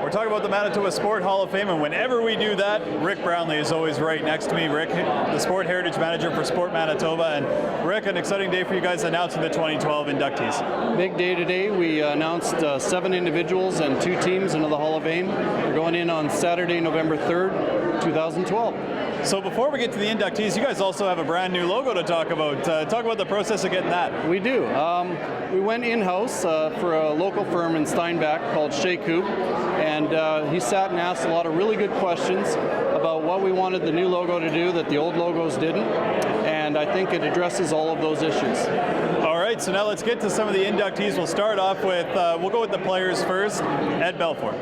We're talking about the Manitoba Sport Hall of Fame, and whenever we do that, Rick Brownlee is always right next to me. Rick, the Sport Heritage Manager for Sport Manitoba. And Rick, an exciting day for you guys announcing the 2012 inductees. Big day today. We announced 7 individuals and 2 teams into the Hall of Fame. We're going in on Saturday, November 3rd, 2012. So before we get to the inductees, you guys also have a brand new logo to talk about. Talk about the process of getting that. We do. We went in-house for a local firm in Steinbach called Shea Coupe, and he sat and asked a lot of really good questions about what we wanted the new logo to do that the old logos didn't, and I think it addresses all of those issues. All right, so now let's get to some of the inductees. We'll start off with, we'll go with the players first. Ed Belfour.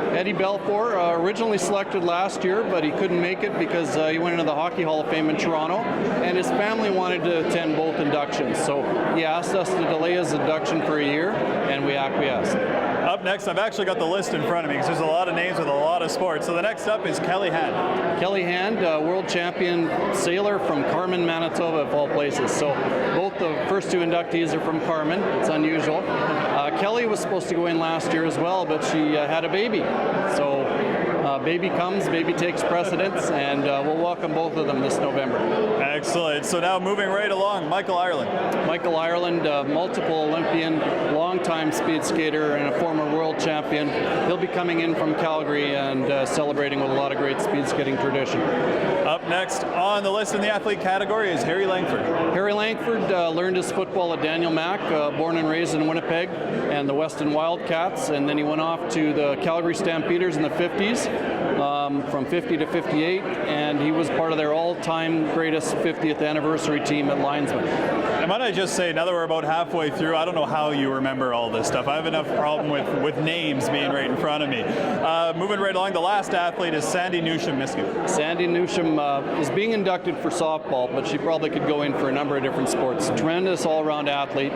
Eddie Belfour, originally selected last year, but he couldn't make it because he went into the Hockey Hall of Fame in Toronto, and his family wanted to attend both inductions. So he asked us to delay his induction for a year, and we acquiesced. Up next, I've actually got the list in front of me because there's a lot of names with a lot of sports. So the next up is Kelly Hand. Kelly Hand, world champion sailor from Carman, Manitoba, of all places. So both the first 2 inductees are from Carman. It's unusual. Kelly was supposed to go in last year as well, but she had a baby. So baby comes, baby takes precedence, and we'll welcome both of them this November. Excellent. So now moving right along, Michael Ireland. Michael Ireland, multiple Olympian, longtime speed skater, and a former world champion. He'll be coming in from Calgary and celebrating with a lot of great speed skating tradition. Up next on the list in the athlete category is Harry Langford. Harry Langford learned his football at Daniel Mack, born and raised in Winnipeg, and the Weston Wildcats, and then he went off to the Calgary Stampeders in the 50s, from 50 to 58, and he was part of their all-time greatest 50th anniversary team at Linesman. And might I just say, now that we're about halfway through, I don't know how you remember all this stuff. I have enough problem with names being right in front of me. Moving right along, the last athlete is Sandy Newsham-Miskew. Sandy Newsham is being inducted for softball, but she probably could go in for a number of different sports. Tremendous all-around athlete,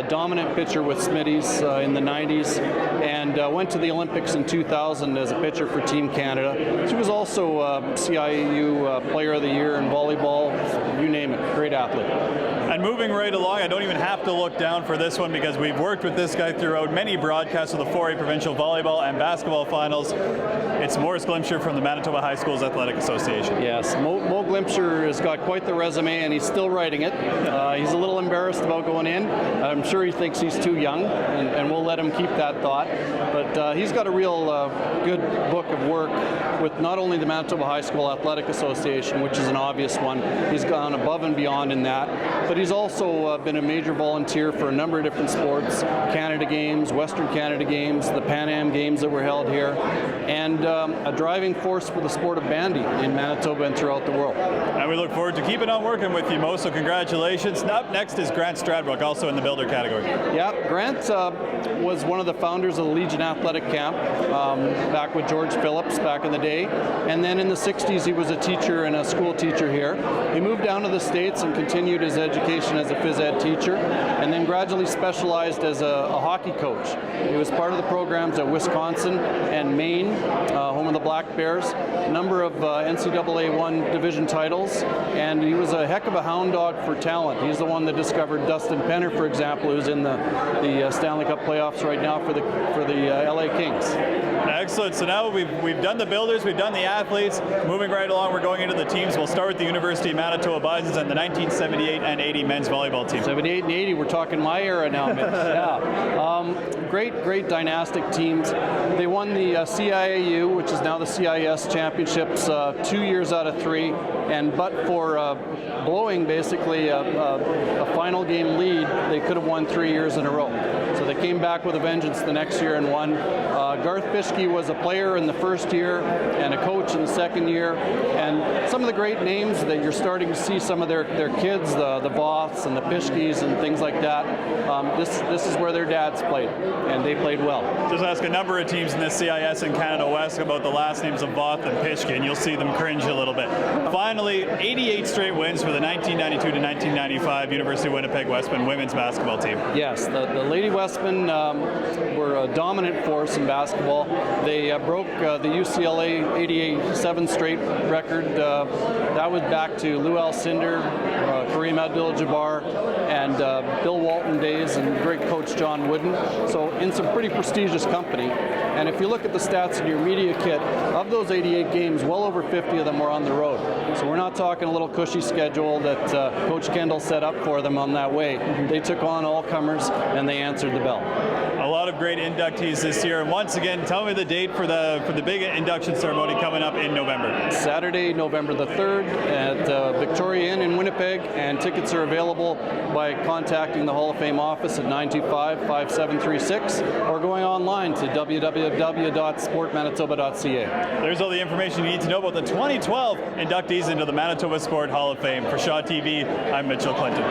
dominant pitcher with Smitty's in the 90s, and went to the Olympics in 2000 as a pitcher for Team Canada. She was also CIAU Player of the Year in volleyball, you name it, great athlete. And moving right along, I don't even have to look down for this one because we've worked with this guy throughout many broadcasts of the 4A provincial volleyball and basketball finals. It's Morris Glimsher from the Manitoba High Schools Athletic Association. Yes, Mo Glimsher has got quite the resume, and he's still writing it. He's a little embarrassed about going in. I'm sure he thinks he's too young, and we'll let him keep that thought. But he's got a real good book of work with not only the Manitoba High School Athletic Association, which is an obvious one. He's gone above and beyond in that. But he's also been a major volunteer for a number of different sports, Canada Games, Western Canada Games, the Pan Am Games that were held here, and a driving force for the sport of bandy in Manitoba and throughout the world. And we look forward to keeping on working with you, Mo, so congratulations. Up next is Grant Stradbrook, also in the builder category. Yeah, Grant was one of the founders of the Legion Athletic Camp back with George Phillips back in the day, and then in the 60s he was a teacher and a school teacher here. He moved down to the States and continued his education as a phys ed teacher, and then gradually specialized as a hockey coach. He was part of the programs at Wisconsin and Maine, home of the Black Bears, a number of NCAA 1 division titles, and he was a heck of a hound dog for talent. He's the one that discovered Dustin Penner, for example, who's in the Stanley Cup playoffs right now for the LA Kings. Excellent. So now we've done the builders, we've done the athletes. Moving right along, we're going into the teams. We'll start with the University of Manitoba Bisons and the 1978 and 80 men's volleyball team. 78 and 80, we're talking my era now, Mitch. Yeah. Great dynastic teams. They won the CIAU, which is now the CIS championships, 2 years out of 3, and but for blowing basically a final game lead, they could have won 3 years in a row. So they came back with a vengeance the next year and won. Garth Fischke was a player in the first year and a coach in the second year, and some of the great names that you're starting to see, some of their kids, the Voths and the Fischkes and things like that, this is where their dads played, and they played well. Just ask a number of teams in the CIS and Canada West about the last names of Voth and Fischke, and you'll see them cringe a little bit. Finally, 88 straight wins for the 1992 to 1995 University of Winnipeg Westman women's basketball team. Yes, the Lady Westmen were a dominant force in basketball basketball. They broke the UCLA 87 straight record. That was back to Lou Alcindor, Kareem Abdul-Jabbar, and Bill Walton days, and great coach John Wooden. So in some pretty prestigious company. And if you look at the stats in your media kit, of those 88 games, well over 50 of them were on the road. So we're not talking a little cushy schedule that Coach Kendall set up for them on that way. They took on all comers and they answered the bell. A lot of great inductees this year. And once again, tell me the date for the big induction ceremony coming up in November. Saturday, November the 3rd at Victoria Inn in Winnipeg, and tickets are available by contacting the Hall of Fame office at 925-5736 or going online to www.sportmanitoba.ca. There's all the information you need to know about the 2012 inductees into the Manitoba Sport Hall of Fame. For Shaw TV, I'm Mitchell Clinton.